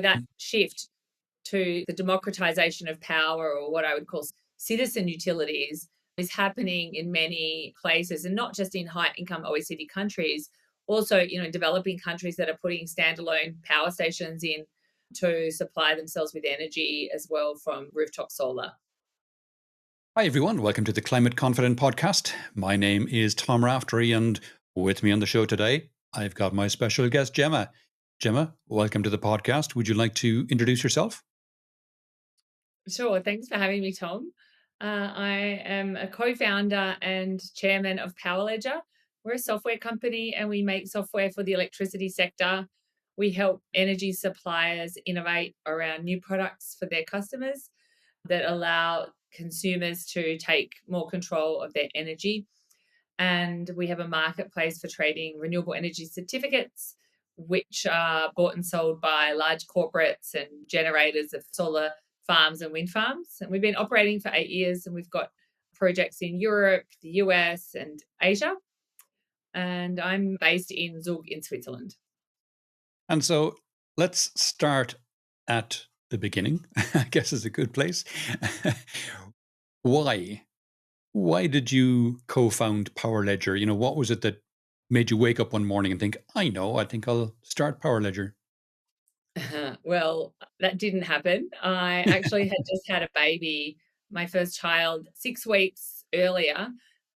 That shift to the democratization of power, or what I would call citizen utilities, is happening in many places, and not just in high income OECD countries, also, developing countries that are putting standalone power stations in to supply themselves with energy as well from rooftop solar. Hi, everyone. Welcome to the Climate Confident Podcast. My name is Tom Raftery, and with me on the show today, I've got my special guest, Jemma. Jemma, welcome to the podcast. Would you like to introduce yourself? Sure. Thanks for having me, Tom. I am a co-founder and chairman of PowerLedger. We're a software company and we make software for the electricity sector. We help energy suppliers innovate around new products for their customers that allow consumers to take more control of their energy. And we have a marketplace for trading renewable energy certificates, which are bought and sold by large corporates and generators of solar farms and wind farms. And we've been operating for 8 years, and we've got projects in Europe, the US, and Asia. And I'm based in Zug in Switzerland. And so let's start at the beginning, I guess is a good place. Why? Why did you co-found PowerLedger? What was it that made you wake up one morning and think, I think I'll start PowerLedger? Well, that didn't happen. I actually had just had a baby, my first child, 6 weeks earlier.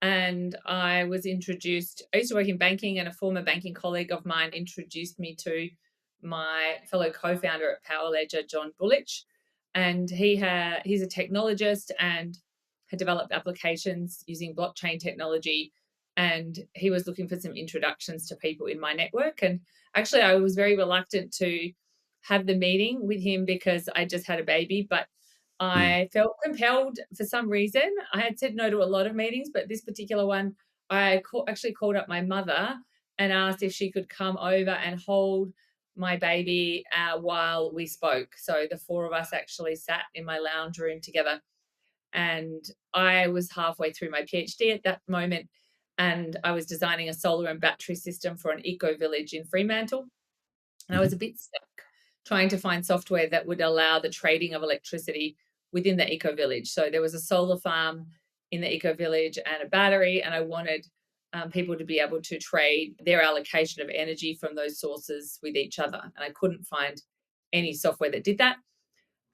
And I was introduced, I used to work in banking, and a former banking colleague of mine introduced me to my fellow co-founder at PowerLedger, John Bullich. And he's a technologist and had developed applications using blockchain technology. And he was looking for some introductions to people in my network. And actually, I was very reluctant to have the meeting with him because I just had a baby, but Hmm. I felt compelled for some reason. I had said no to a lot of meetings, but this particular one, actually called up my mother and asked if she could come over and hold my baby while we spoke. So the four of us actually sat in my lounge room together. And I was halfway through my PhD at that moment, and I was designing a solar and battery system for an eco village in Fremantle. And I was a Hmm. bit stuck trying to find software that would allow the trading of electricity within the eco village. So there was a solar farm in the eco village and a battery, and I wanted people to be able to trade their allocation of energy from those sources with each other. And I couldn't find any software that did that.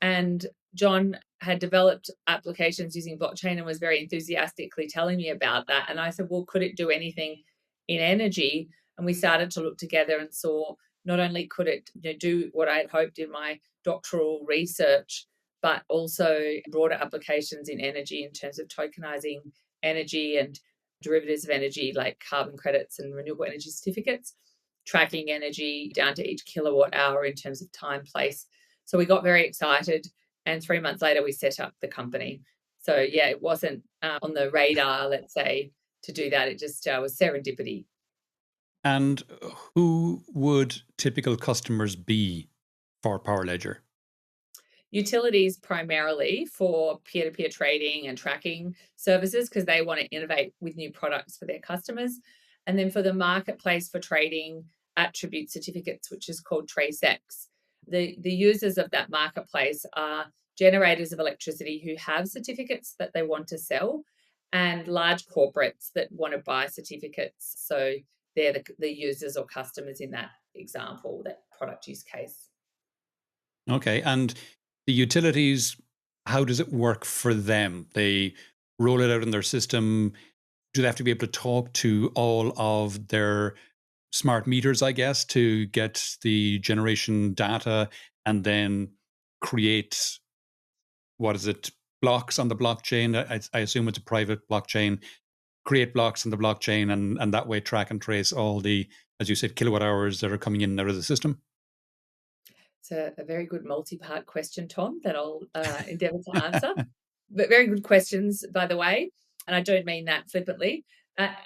And John had developed applications using blockchain and was very enthusiastically telling me about that. And I said, well, could it do anything in energy? And we started to look together and saw not only could it do what I had hoped in my doctoral research, but also broader applications in energy in terms of tokenizing energy and derivatives of energy like carbon credits and renewable energy certificates, tracking energy down to each kilowatt hour in terms of time, place. So we got very excited, and 3 months later, we set up the company. So yeah, it wasn't on the radar, let's say, to do that. It just was serendipity. And who would typical customers be for PowerLedger? Utilities primarily for peer-to-peer trading and tracking services because they want to innovate with new products for their customers. And then for the marketplace for trading attribute certificates, which is called TraceX, the users of that marketplace are generators of electricity who have certificates that they want to sell, and large corporates that want to buy certificates. So they're the users or customers in that example, that product use case. Okay. And the utilities, how does it work for them? They roll it out in their system. Do they have to be able to talk to all of their smart meters, I guess, to get the generation data and then create, what is it, blocks on the blockchain? I assume it's a private blockchain. Create blocks on the blockchain and that way track and trace all the, as you said, kilowatt hours that are coming in and out of the system. It's a very good multi-part question, Tom, that I'll endeavour to answer. But very good questions, by the way, and I don't mean that flippantly.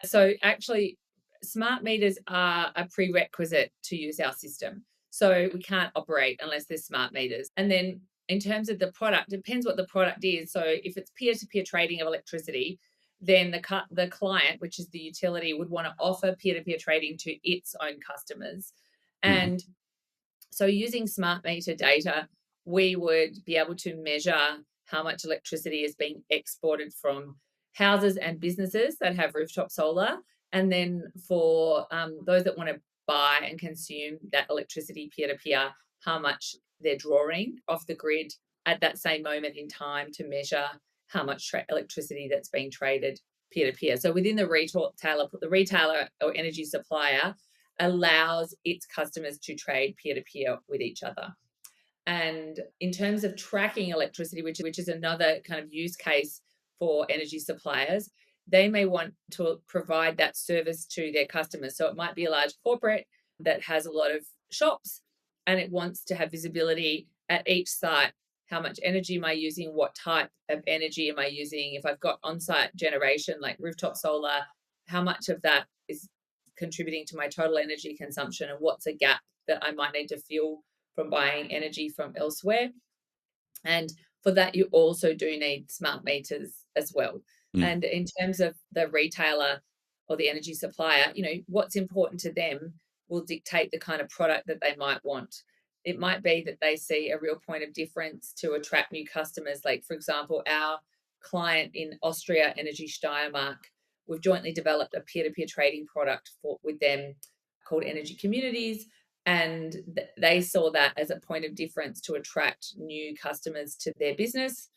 So actually, smart meters are a prerequisite to use our system. So we can't operate unless there's smart meters. And then in terms of the product, depends what the product is. So if it's peer-to-peer trading of electricity, then the client, which is the utility, would want to offer peer-to-peer trading to its own customers. Mhm. And So using smart meter data, we would be able to measure how much electricity is being exported from houses and businesses that have rooftop solar. And then for those that want to buy and consume that electricity peer to peer, how much they're drawing off the grid at that same moment in time to measure how much electricity that's being traded peer to peer. So within the retailer or energy supplier allows its customers to trade peer to peer with each other. And in terms of tracking electricity, which is another kind of use case for energy suppliers, they may want to provide that service to their customers. So it might be a large corporate that has a lot of shops and it wants to have visibility at each site. How much energy am I using? What type of energy am I using? If I've got on site generation like rooftop solar, how much of that is contributing to my total energy consumption? And what's a gap that I might need to fill from buying energy from elsewhere? And for that, you also do need smart meters as well. Mm. And in terms of the retailer or the energy supplier, what's important to them will dictate the kind of product that they might want. It might be that they see a real point of difference to attract new customers. Like, for example, our client in Austria, Energy Steiermark, we've jointly developed a peer-to-peer trading product with them called Energy Communities, and they saw that as a point of difference to attract new customers to their business.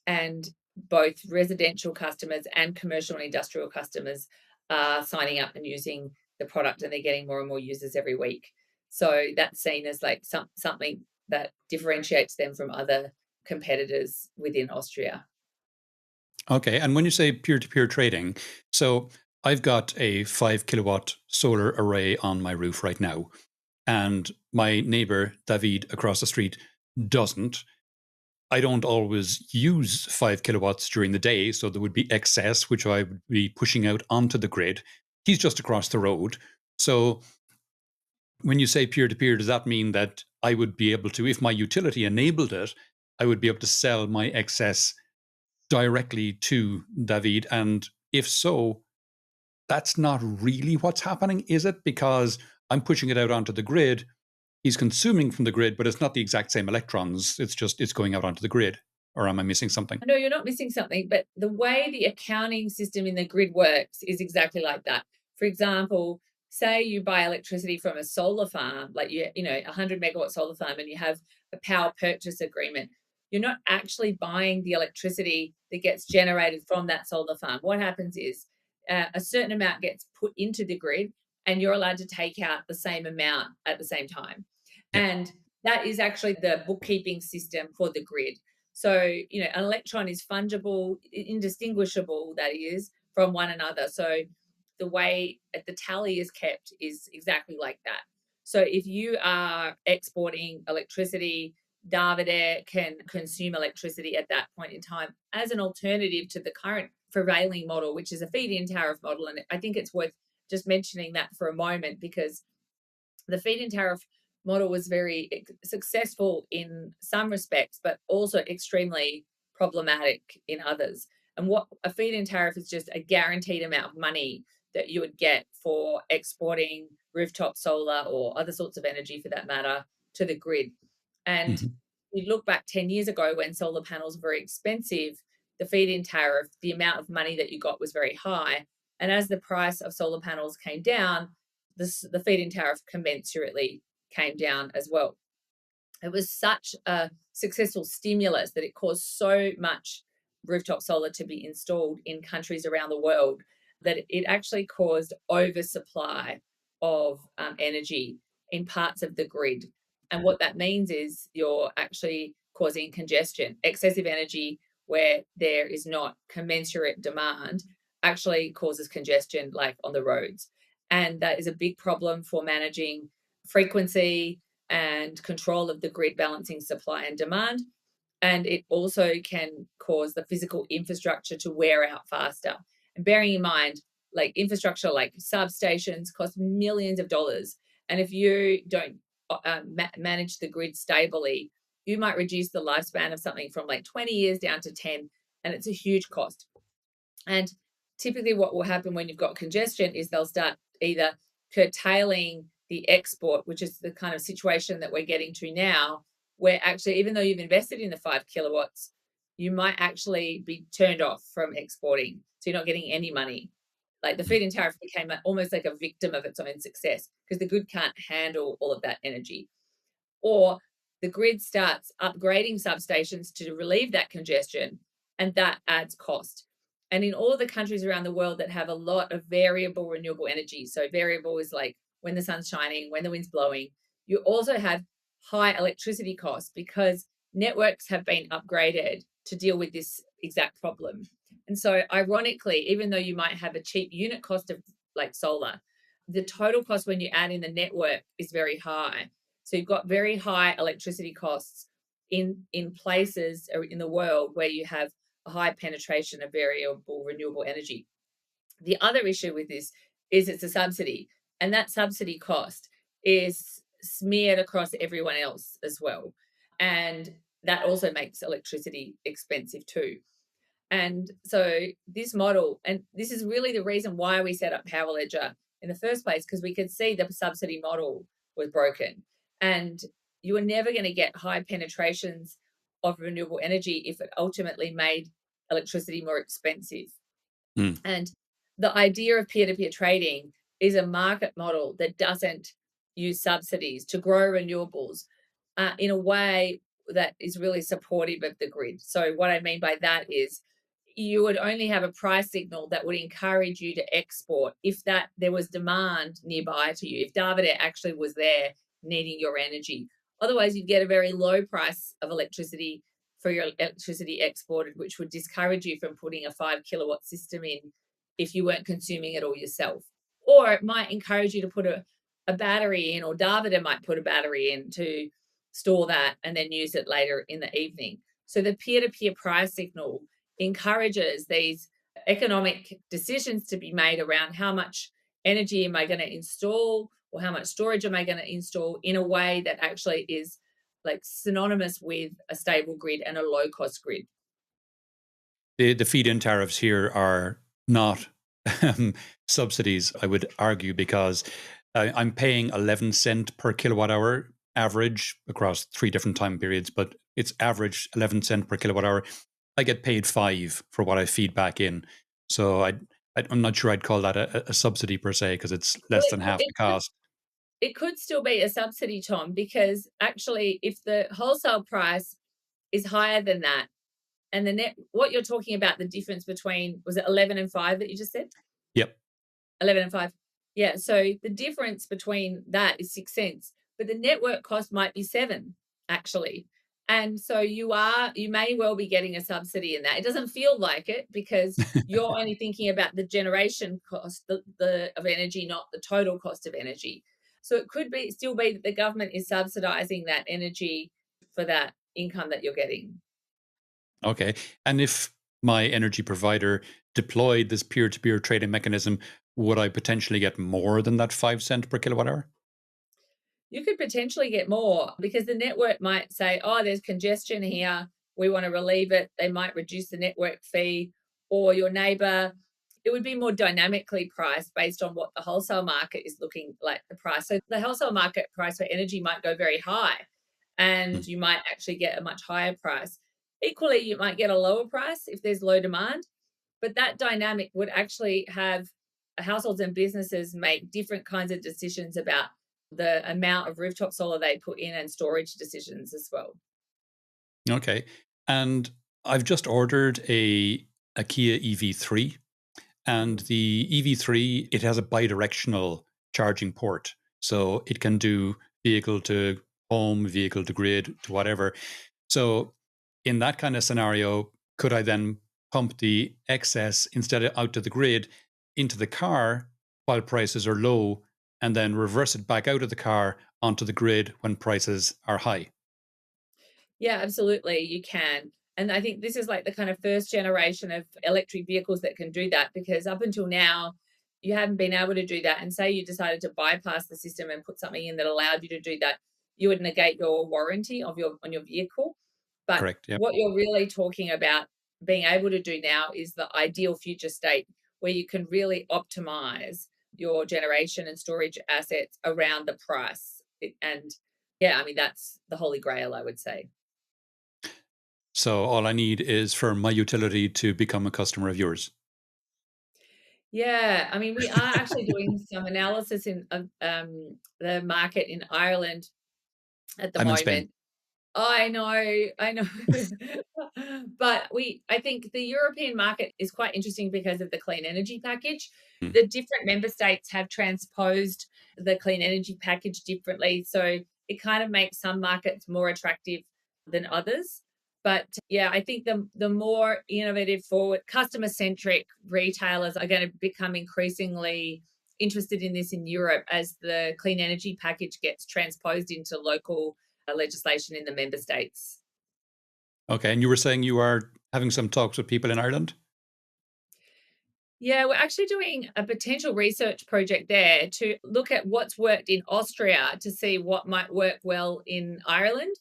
And both residential customers and commercial and industrial customers are signing up and using the product, and they're getting more and more users every week. So that's seen as like something that differentiates them from other competitors within Austria. Okay. And when you say peer to peer trading, so I've got a 5 kilowatt solar array on my roof right now, and my neighbor, David, across the street doesn't. I don't always use 5 kilowatts during the day, so there would be excess, which I would be pushing out onto the grid. He's just across the road. So when you say peer to peer, does that mean that I would be able to, if my utility enabled it, I would be able to sell my excess directly to David? And if so, that's not really what's happening, is it? Because I'm pushing it out onto the grid. He's consuming from the grid, but it's not the exact same electrons. It's going out onto the grid. Or am I missing something? No, you're not missing something, but the way the accounting system in the grid works is exactly like that. For example, say you buy electricity from a solar farm, like a 100 megawatt solar farm, and you have a power purchase agreement. You're not actually buying the electricity that gets generated from that solar farm. What happens is a certain amount gets put into the grid, and you're allowed to take out the same amount at the same time. Yeah. And that is actually the bookkeeping system for the grid. So, an electron is fungible, indistinguishable, that is, from one another. So, the way the tally is kept is exactly like that. So, if you are exporting electricity, Davide can consume electricity at that point in time as an alternative to the current prevailing model, which is a feed in tariff model. And I think it's worth just mentioning that for a moment, because the feed-in tariff model was very successful in some respects, but also extremely problematic in others. And what a feed-in tariff is, just a guaranteed amount of money that you would get for exporting rooftop solar or other sorts of energy for that matter to the grid. And Mhm. you look back 10 years ago when solar panels were very expensive, the feed-in tariff, the amount of money that you got was very high. And as the price of solar panels came down, the feed-in tariff commensurately came down as well. It was such a successful stimulus that it caused so much rooftop solar to be installed in countries around the world that it actually caused oversupply of energy in parts of the grid. And what that means is you're actually causing congestion. Excessive energy where there is not commensurate demand actually causes congestion, like on the roads. And that is a big problem for managing frequency and control of the grid balancing supply and demand. And it also can cause the physical infrastructure to wear out faster. And bearing in mind, like infrastructure like substations cost millions of dollars. And if you don't manage the grid stably, you might reduce the lifespan of something from like 20 years down to 10. And it's a huge cost. And typically, what will happen when you've got congestion is they'll start either curtailing the export, which is the kind of situation that we're getting to now, where actually, even though you've invested in the 5 kilowatts, you might actually be turned off from exporting. So you're not getting any money. Like the feed-in tariff became almost like a victim of its own success because the grid can't handle all of that energy. Or the grid starts upgrading substations to relieve that congestion, and that adds cost. And in all of the countries around the world that have a lot of variable renewable energy, so variable is like when the sun's shining, when the wind's blowing, you also have high electricity costs because networks have been upgraded to deal with this exact problem. And so, ironically, even though you might have a cheap unit cost of like solar, the total cost when you add in the network is very high. So you've got very high electricity costs in places in the world where you have a high penetration of variable renewable energy. The other issue with this is it's a subsidy, and that subsidy cost is smeared across everyone else as well. And that also makes electricity expensive too. And so this model, and this is really the reason why we set up PowerLedger in the first place, because we could see the subsidy model was broken. And you were never going to get high penetrations of renewable energy if it ultimately made electricity more expensive. Mm. And the idea of peer-to-peer trading is a market model that doesn't use subsidies to grow renewables in a way that is really supportive of the grid. So what I mean by that is you would only have a price signal that would encourage you to export if that there was demand nearby to you, if Davide actually was there needing your energy. Otherwise, you'd get a very low price of electricity for your electricity exported, which would discourage you from putting a 5 kilowatt system in if you weren't consuming it all yourself. Or it might encourage you to put a battery in, or Davide might put a battery in to store that and then use it later in the evening. So the peer-to-peer price signal encourages these economic decisions to be made around how much energy am I going to install or how much storage am I going to install in a way that actually is like synonymous with a stable grid and a low cost grid. The feed-in tariffs here are not subsidies, I would argue, because I'm paying 11 cent per kilowatt hour average across 3 different time periods, but it's average 11 cent per kilowatt hour. I get paid 5 for what I feed back in. So I'm not sure I'd call that a subsidy per se, because it's Well, less than half the cost. it could still be a subsidy, Tom, because actually, if the wholesale price is higher than that, and the net, what you're talking about, the difference between, was it 11 and 5 that you just said? Yep. 11 and 5. Yeah. So the difference between that is 6 cents, but the network cost might be 7 actually. And so you may well be getting a subsidy in that. It doesn't feel like it because you're only thinking about the generation cost of energy, not the total cost of energy. So it could be still be that the government is subsidizing that energy for that income that you're getting. Okay. And if my energy provider deployed this peer-to-peer trading mechanism, would I potentially get more than that 5 cent per kilowatt hour? You could potentially get more because the network might say, oh, there's congestion here. We want to relieve it. They might reduce the network fee, or your neighbor. It would be more dynamically priced based on what the wholesale market is looking like the price. So the wholesale market price for energy might go very high Mm. and you might actually get a much higher price. Equally, you might get a lower price if there's low demand, but that dynamic would actually have households and businesses make different kinds of decisions about the amount of rooftop solar they put in and storage decisions as well. Okay. And I've just ordered a Kia EV3, and Mhm. the EV3, it has a bidirectional charging port. So it can do vehicle to home, vehicle to grid, to whatever. So in that kind of scenario, could I then pump the excess instead of out to the grid into the car while prices are low, and then reverse it back out of the car onto the grid when prices are high? Yeah, absolutely, you can. And I think this is like the kind of first generation of electric vehicles that can do that because up until now, you haven't been able to do that. And say you decided to bypass the system and put something in that allowed you to do that, you would negate your warranty of your on your vehicle. But Correct. Yep. what you're really talking about being able to do now is the ideal future state where you can really optimize your generation and storage assets around the price. And yeah, I mean, that's the holy grail, I would say. So all I need is for my utility to become a customer of yours. Yeah, I mean, we are actually doing some analysis in the market in Ireland at the I'm in Spain. moment. I know. But I think the European market is quite interesting because of the clean energy package. Mm. The different member states have transposed the clean energy package differently, so it kind of makes some markets more attractive than others. But yeah, I think the more innovative, forward, customer-centric retailers are gonna become increasingly interested in this in Europe as the clean energy package gets transposed into local legislation in the member states. Okay, and you were saying you are having some talks with people in Ireland? Yeah, we're actually doing a potential research project there to look at what's worked in Austria to see what might work well in Ireland,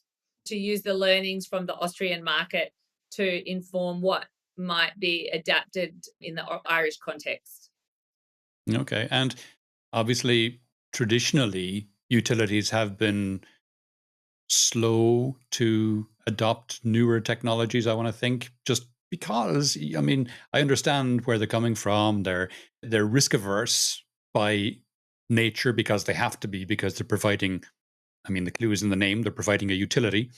to use the learnings from the Austrian market to inform what might be adapted in the Irish context. Okay, and obviously, traditionally, utilities have been slow to adopt newer technologies, I want to think, just because, I mean, I understand where they're coming from. They're risk averse by nature because they have to be, because they're providing, I mean, the clue is in the name, they're providing a utility.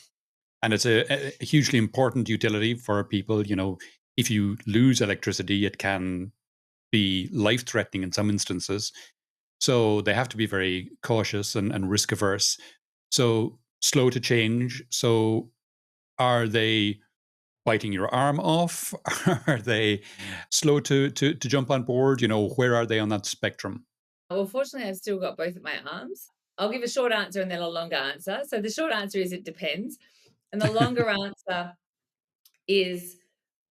And it's a hugely important utility for people. You know, if you lose electricity, it can be life threatening in some instances. So they have to be very cautious and risk averse. So slow to change. So are they biting your arm off? Are they slow to jump on board? You know, where are they on that spectrum? Well, fortunately, I've still got both of my arms. I'll give a short answer and then a longer answer. So the short answer is it depends. And the longer answer is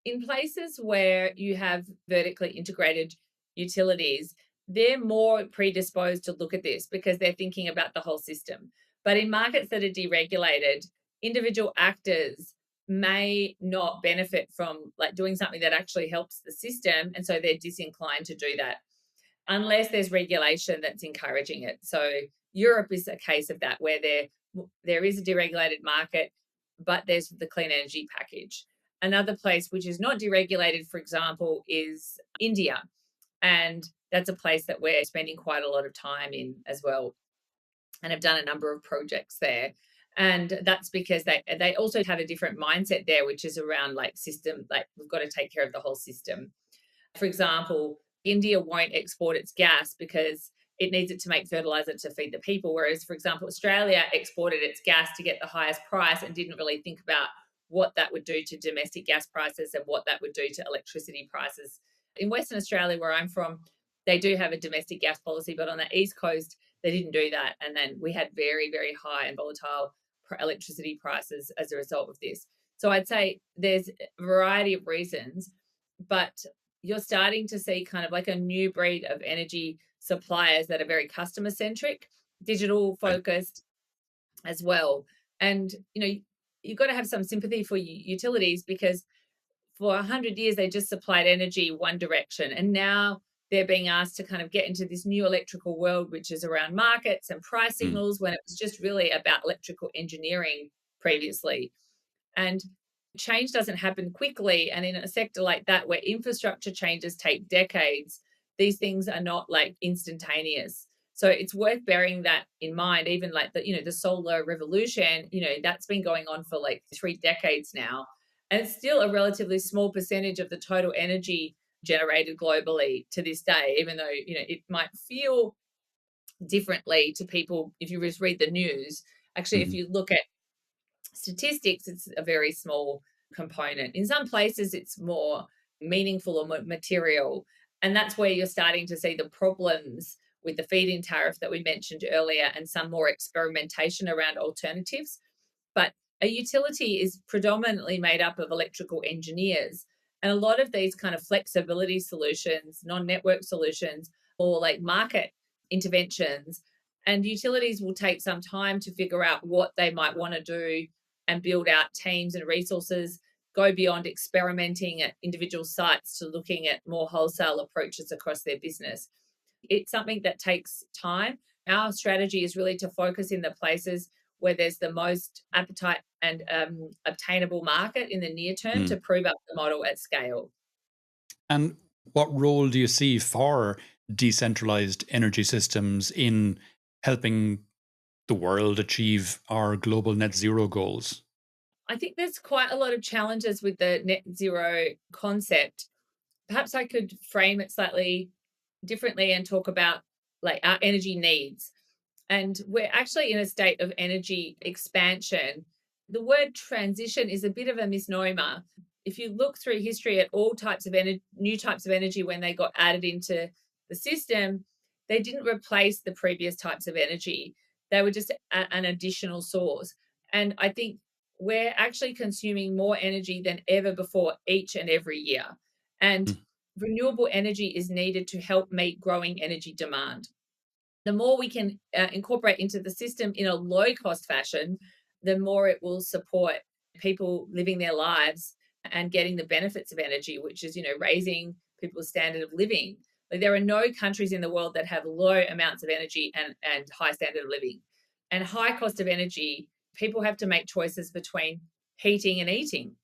in places where you have vertically integrated utilities, they're more predisposed to look at this because they're thinking about the whole system. But in markets that are deregulated, individual actors may not benefit from like doing something that actually helps the system, and so they're disinclined to do that unless there's regulation that's encouraging it. So Europe is a case of that where there is a deregulated market, but there's the clean energy package. Another place which is not deregulated, for example, is India. And that's a place that we're spending quite a lot of time in as well, and have done a number of projects there. And that's because they also have a different mindset there, which is around like system, like we've got to take care of the whole system. For example, India won't export its gas because it needs it to make fertilizer to feed the people. Whereas, for example, Australia exported its gas to get the highest price and didn't really think about what that would do to domestic gas prices and what that would do to electricity prices. In Western Australia, where I'm from, they do have a domestic gas policy, but on the East Coast, they didn't do that. And then we had very, very high and volatile electricity prices as a result of this. So I'd say there's a variety of reasons, but you're starting to see kind of like a new breed of energy suppliers that are very customer centric, digital Right. focused as well. And you've got to have some sympathy for utilities because for 100 years they just supplied energy one direction, and now they're being asked to kind of get into this new electrical world which is around markets and price Mm, signals when it was just really about electrical engineering previously. And change doesn't happen quickly. And in a sector like that, where infrastructure changes take decades, these things are not like instantaneous. So it's worth bearing that in mind. Even like the solar revolution, that's been going on for like 3 decades now. And it's still a relatively small percentage of the total energy generated globally to this day, even though, it might feel differently to people if you just read the news. Actually, if mhm. you look at statistics, it's a very small component. In some places, it's more meaningful or material. And that's where you're starting to see the problems with the feed-in tariff that we mentioned earlier and some more experimentation around alternatives. But a utility is predominantly made up of electrical engineers. And a lot of these kind of flexibility solutions, non network solutions, or like market interventions, and utilities will take some time to figure out what they might want to do and build out teams and resources, go beyond experimenting at individual sites to looking at more wholesale approaches across their business. It's something that takes time. Our strategy is really to focus in the places where there's the most appetite and obtainable market in the near term Mm. to prove up the model at scale. And what role do you see for decentralized energy systems in helping the world achieve our global net zero goals? I think there's quite a lot of challenges with the net zero concept. Perhaps I could frame it slightly differently and talk about like our energy needs. And we're actually in a state of energy expansion. The word transition is a bit of a misnomer. If you look through history at all types of new types of energy when they got added into the system, they didn't replace the previous types of energy. They were just an additional source. And I think we're actually consuming more energy than ever before each and every year. And Mm. renewable energy is needed to help meet growing energy demand. The more we can incorporate into the system in a low cost fashion, the more it will support people living their lives and getting the benefits of energy, which is, raising people's standard of living. Like there are no countries in the world that have low amounts of energy and high standard of living. And high cost of energy, people have to make choices between heating and eating.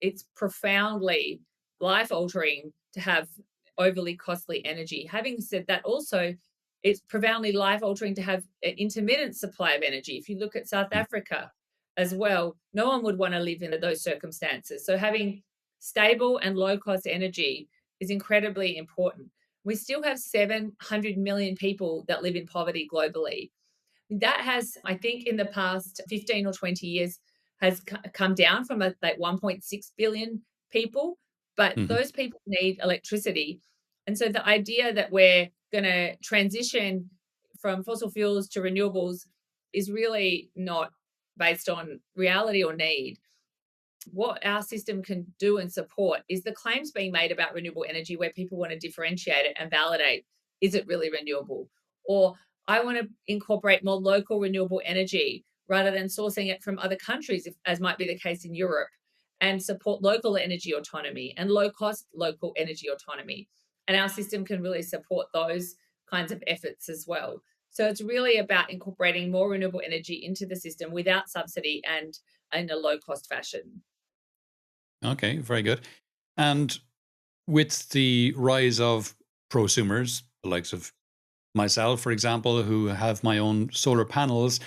It's profoundly life altering to have overly costly energy. Having said that, also, it's profoundly life altering to have an intermittent supply of energy. If you look at South Mm. Africa as well, no one would want to live in those circumstances. So having stable and low cost energy is incredibly important. We still have 700 million people that live in poverty globally. That has, I think, in the past 15 or 20 years, has come down from like 1.6 billion people, but Mhm. those people need electricity. And so the idea that we're going to transition from fossil fuels to renewables is really not based on reality or need. What our system can do and support is the claims being made about renewable energy where people want to differentiate it and validate, is it really renewable? Or I want to incorporate more local renewable energy rather than sourcing it from other countries, as might be the case in Europe, and support local energy autonomy and low cost local energy autonomy. And our system can really support those kinds of efforts as well. So it's really about incorporating more renewable energy into the system without subsidy and in a low cost fashion. Okay, very good. And with the rise of prosumers, the likes of myself, for example, who have my own solar panels,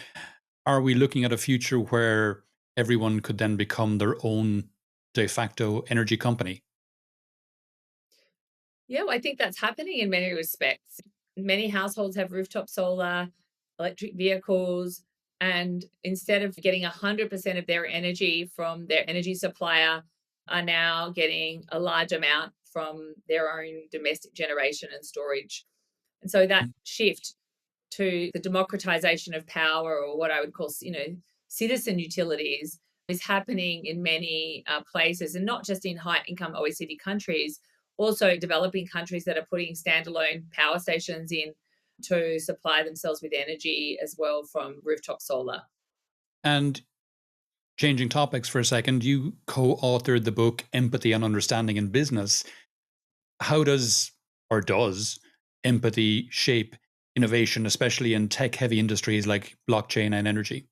are we looking at a future where everyone could then become their own de facto energy company? Yeah, well, I think that's happening in many respects. Many households have rooftop solar, electric vehicles, and instead of getting 100% of their energy from their energy supplier, are now getting a large amount from their own domestic generation and storage. And so that Mm. shift to the democratization of power, or what I would call, citizen utilities, is happening in many places, and not just in high income OECD countries, also developing countries that are putting standalone power stations in to supply themselves with energy as well from rooftop solar. And changing topics for a second, you co authored the book Empathy and Understanding in Business. How does empathy shape innovation, especially in tech heavy industries like blockchain and energy?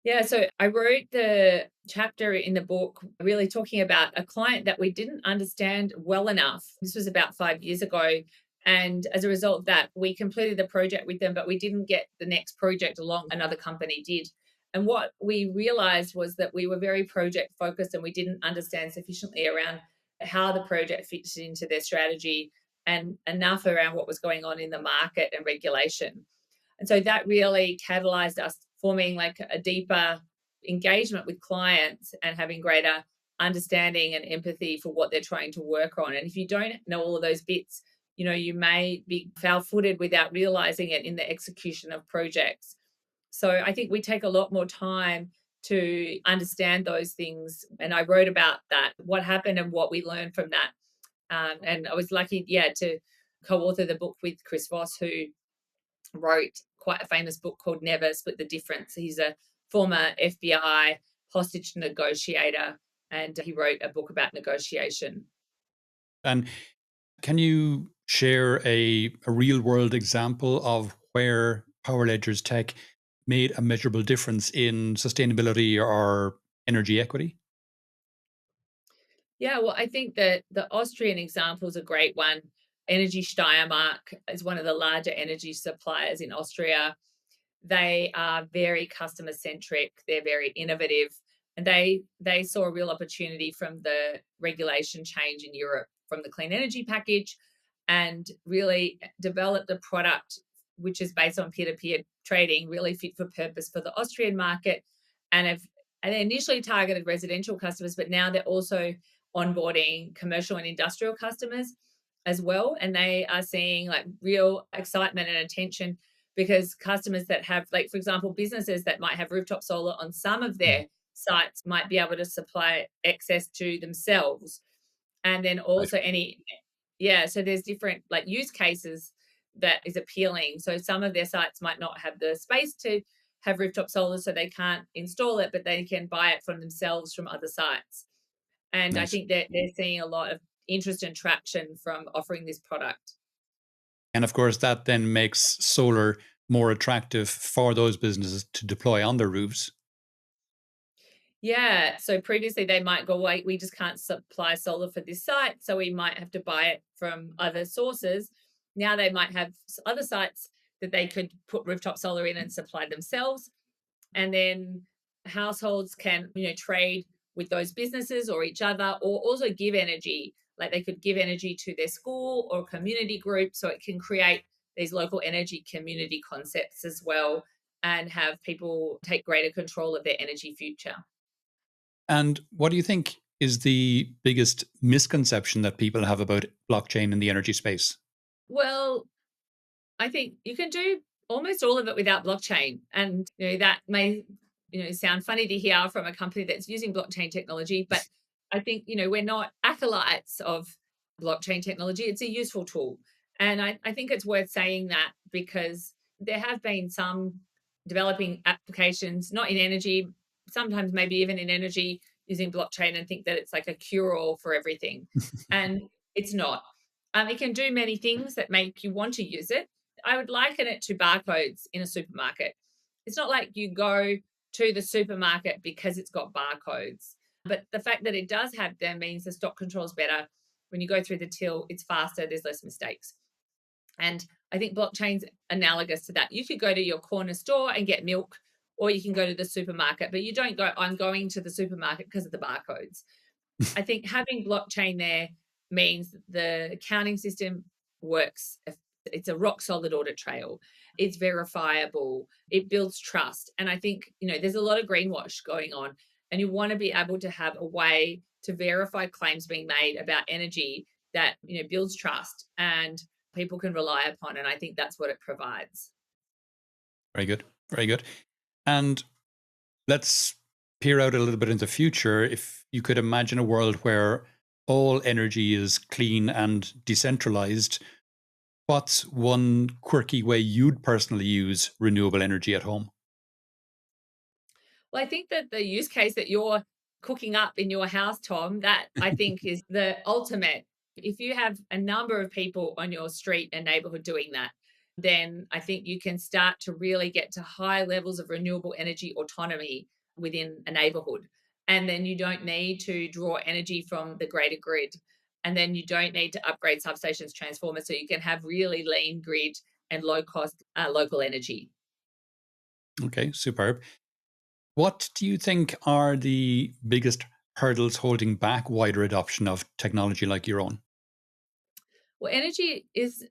Yeah, so I wrote the chapter in the book really talking about a client that we didn't understand well enough. This was about 5 years ago. And as a result of that, we completed the project with them, but we didn't get the next project along. Another company did. And what we realized was that we were very project focused and we didn't understand sufficiently around how the project fits into their strategy and enough around what was going on in the market and regulation. And so that really catalyzed us forming like a deeper engagement with clients and having greater understanding and empathy for what they're trying to work on. And if you don't know all of those bits, you may be foul footed without realizing it in the execution of projects. So I think we take a lot more time to understand those things. And I wrote about that, what happened and what we learned from that. And I was lucky, yeah, to co author the book with Chris Voss, who wrote quite a famous book called Never Split the Difference. He's a former FBI hostage negotiator, and he wrote a book about negotiation. And can you share a real world example of where PowerLedger's tech made a measurable difference in sustainability or energy equity? Yeah, well, I think that the Austrian example is a great one. Energy Steiermark is one of the larger energy suppliers in Austria. They are very customer centric, they're very innovative, and they saw a real opportunity from the regulation change in Europe from the clean energy package, and really developed a product which is based on peer-to-peer trading, really fit for purpose for the Austrian market, and have and they initially targeted residential customers, but now they're also onboarding commercial and industrial customers as well, and they are seeing like real excitement and attention because customers that have, like, for example, businesses that might have rooftop solar on some of Mm, their sites might be able to supply excess to themselves. And then right. also any, yeah, so there's different like use cases that is appealing. So some of their sites might not have the space to have rooftop solar, so they can't install it, but they can buy it from themselves from other sites. And I Nice. think that they're seeing a lot of interest and traction from offering this product. And of course, that then makes solar more attractive for those businesses to deploy on their roofs. Yeah. So previously they might go, wait, we just can't supply solar for this site. So we might have to buy it from other sources. Now they might have other sites that they could put rooftop solar in and supply themselves. And then households can, trade with those businesses or each other, or also give energy. Like they could give energy to their school or community group. So it can create these local energy community concepts as well and have people take greater control of their energy future. And what do you think is the biggest misconception that people have about blockchain in the energy space? Well, I think you can do almost all of it without blockchain. And that may, sound funny to hear from a company that's using blockchain technology, but I think, we're not acolytes of blockchain technology. It's a useful tool. And I think it's worth saying that because there have been some developing applications, not in energy, sometimes maybe even in energy, using blockchain and think that it's like a cure all for everything. And it's not. It can do many things that make you want to use it. I would liken it to barcodes in a supermarket. It's not like you go to the supermarket because it's got barcodes, but the fact that it does have them means the stock control is better. When you go through the till, it's faster, there's less mistakes. And I think blockchain's analogous to that. You could go to your corner store and get milk, or you can go to the supermarket, but you don't go, I'm going to the supermarket because of the barcodes. I think having blockchain there means the accounting system works. It's a rock solid audit trail. It's verifiable. It builds trust. And I think, there's a lot of greenwash going on. And you want to be able to have a way to verify claims being made about energy that, builds trust and people can rely upon. And I think that's what it provides. Very good. Very good. And let's peer out a little bit into the future. If you could imagine a world where all energy is clean and decentralized, what's one quirky way you'd personally use renewable energy at home? Well, I think that the use case that you're cooking up in your house, Tom, that I think is the ultimate. If you have a number of people on your street and neighborhood doing that, then I think you can start to really get to high levels of renewable energy autonomy within a neighborhood. And then you don't need to draw energy from the greater grid. And then you don't need to upgrade substations, transformers. So you can have really lean grid and low cost local energy. Okay, superb. What do you think are the biggest hurdles holding back wider adoption of technology like your own? Well, energy is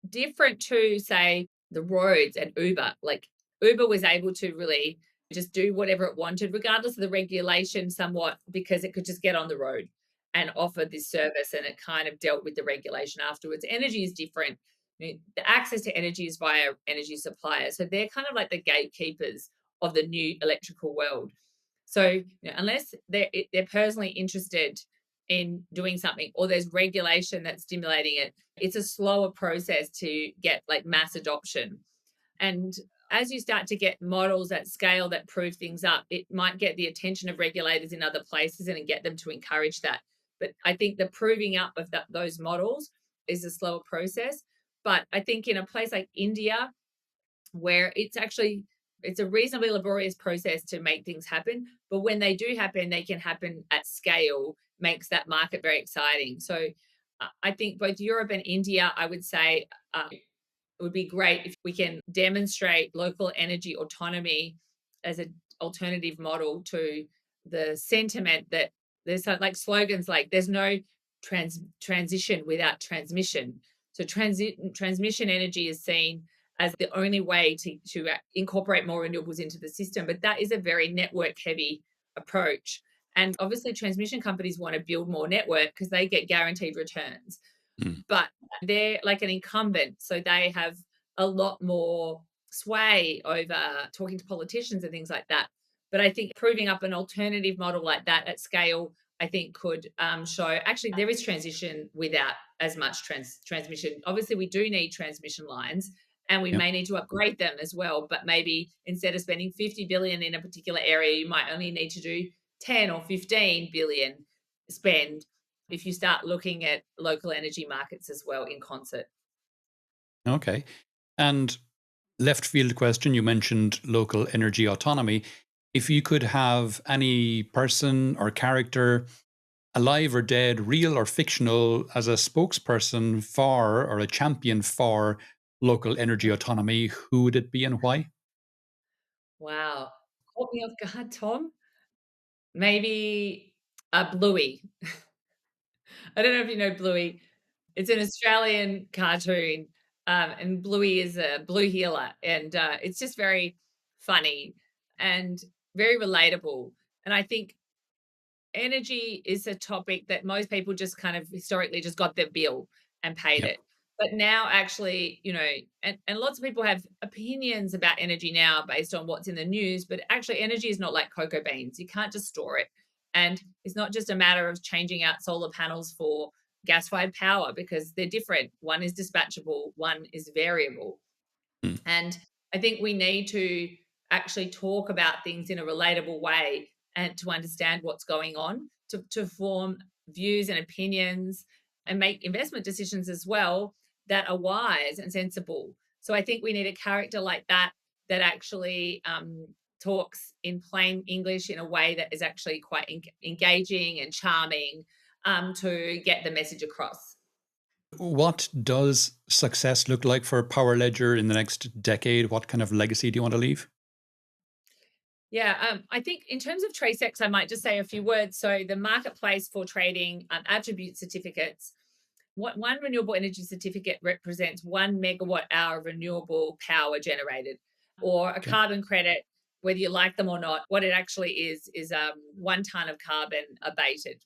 different to, say, the roads and Uber. Like Uber was able to really just do whatever it wanted, regardless of the regulation, somewhat because it could just get on the road and offer this service, and it kind of dealt with the regulation afterwards. Energy is different. The access to energy is via energy suppliers, so they're kind of like the gatekeepers of the new electrical world. So unless they're personally interested in doing something, or there's regulation that's stimulating it, it's a slower process to get like mass adoption. And as you start to get models at scale that prove things up, it might get the attention of regulators in other places and get them to encourage that. But I think the proving up of those models is a slower process. But I think in a place like India, where it's a reasonably laborious process to make things happen, but when they do happen, they can happen at scale, makes that market very exciting. So I think both Europe and India, I would say, it would be great if we can demonstrate local energy autonomy as an alternative model to the sentiment that there's like slogans like there's no transition without transmission. So transmission energy is seen as the only way to incorporate more renewables into the system, but that is a very network heavy approach. And obviously, transmission companies want to build more network because they get guaranteed returns, Mm. but they're like an incumbent. So they have a lot more sway over talking to politicians and things like that. But I think proving up an alternative model like that at scale, I think could show actually there is transition without as much transmission. Obviously, we do need transmission lines and we Yeah. may need to upgrade them as well. But maybe instead of spending 50 billion in a particular area, you might only need to do 10 or 15 billion spend if you start looking at local energy markets as well in concert. Okay. And left field question, you mentioned local energy autonomy. If you could have any person or character, alive or dead, real or fictional, as a spokesperson for or a champion for local energy autonomy, who would it be and why? Wow. Caught me off guard, Tom. Maybe a Bluey. I don't know if you know Bluey. It's an Australian cartoon, and Bluey is a blue healer, and it's just very funny and very relatable. And I think energy is a topic that most people just kind of historically just got their bill and paid Yep. it. But now, actually, and lots of people have opinions about energy now based on what's in the news. But actually, energy is not like cocoa beans. You can't just store it. And it's not just a matter of changing out solar panels for gas fired power because they're different. One is dispatchable, one is variable. Mm. And I think we need to actually talk about things in a relatable way and to understand what's going on, to form views and opinions and make investment decisions as well that are wise and sensible. So I think we need a character like that that actually talks in plain English in a way that is actually quite engaging and charming to get the message across. What does success look like for PowerLedger in the next decade? What kind of legacy do you want to leave? Yeah, I think in terms of TraceX, I might just say a few words. So the marketplace for trading attribute certificates. One renewable energy certificate represents 1 megawatt hour of renewable power generated, or a Okay. carbon credit, whether you like them or not. What it actually is 1 ton of carbon abated.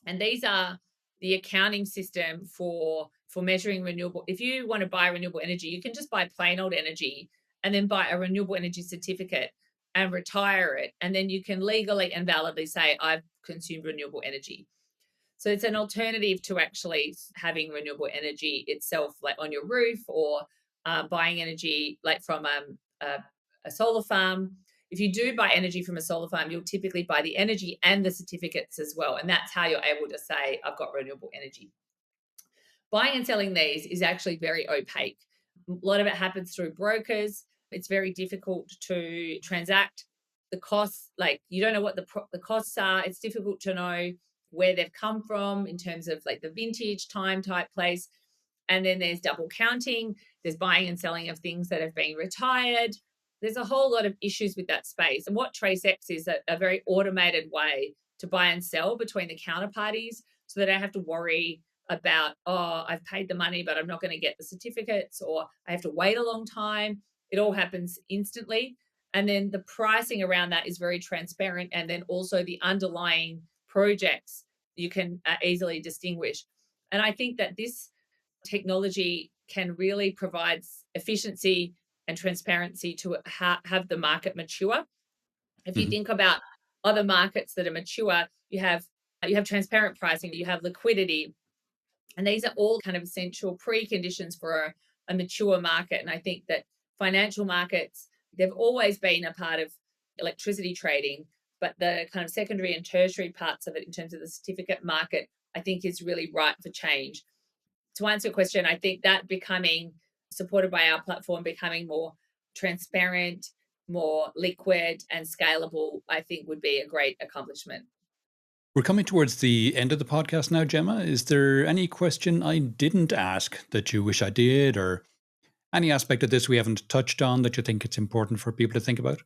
And these are the accounting system for measuring renewable. If you want to buy renewable energy, you can just buy plain old energy and then buy a renewable energy certificate and retire it, and then you can legally and validly say I've consumed renewable energy. So it's an alternative to actually having renewable energy itself, like on your roof, or buying energy like from a solar farm. If you do buy energy from a solar farm, you'll typically buy the energy and the certificates as well. And that's how you're able to say, I've got renewable energy. Buying and selling these is actually very opaque. A lot of it happens through brokers. It's very difficult to transact. The costs, like you don't know what the costs are. It's difficult to know where they've come from in terms of like the vintage, time, type, place. And then there's double counting. There's buying and selling of things that have been retired. There's a whole lot of issues with that space. And what TraceX is a very automated way to buy and sell between the counterparties so that I don't have to worry about, oh, I've paid the money, but I'm not going to get the certificates, or I have to wait a long time. It all happens instantly. And then the pricing around that is very transparent. And then also the underlying projects you can easily distinguish. And I think that this technology can really provide efficiency and transparency to have the market mature. If you Mhm. think about other markets that are mature, you have transparent pricing, you have liquidity, and these are all kind of essential preconditions for a mature market. And I think that financial markets, they've always been a part of electricity trading, but the kind of secondary and tertiary parts of it in terms of the certificate market, I think is really ripe for change. to answer your question, I think that becoming supported by our platform, becoming more transparent, more liquid and scalable, I think would be a great accomplishment. We're coming towards the end of the podcast now, Gemma. Is there any question I didn't ask that you wish I did, or any aspect of this we haven't touched on that you think it's important for people to think about?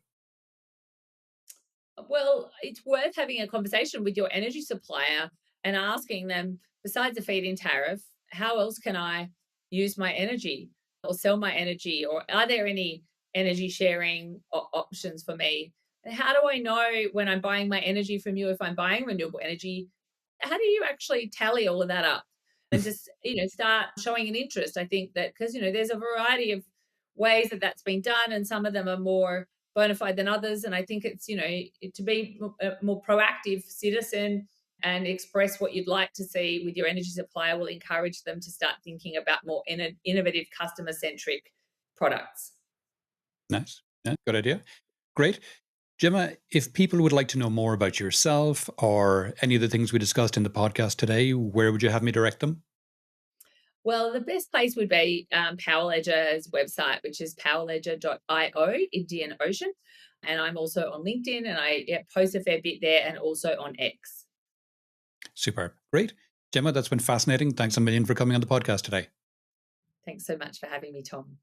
Well, it's worth having a conversation with your energy supplier and asking them, besides the feed in tariff, how else can I use my energy or sell my energy? Or are there any energy sharing options for me? And how do I know when I'm buying my energy from you if I'm buying renewable energy? How do you actually tally all of that up and just, start showing an interest? I think that because, there's a variety of ways that that's been done, and some of them are more bona fide than others. And I think it's, to be a more proactive citizen and express what you'd like to see with your energy supplier will encourage them to start thinking about more innovative, customer centric products. Nice. Yeah, good idea. Great. Gemma, if people would like to know more about yourself or any of the things we discussed in the podcast today, where would you have me direct them? Well, the best place would be PowerLedger's website, which is powerledger.io, Indian Ocean. And I'm also on LinkedIn, and I post a fair bit there, and also on X. Superb. Great. Gemma, that's been fascinating. Thanks a million for coming on the podcast today. Thanks so much for having me, Tom.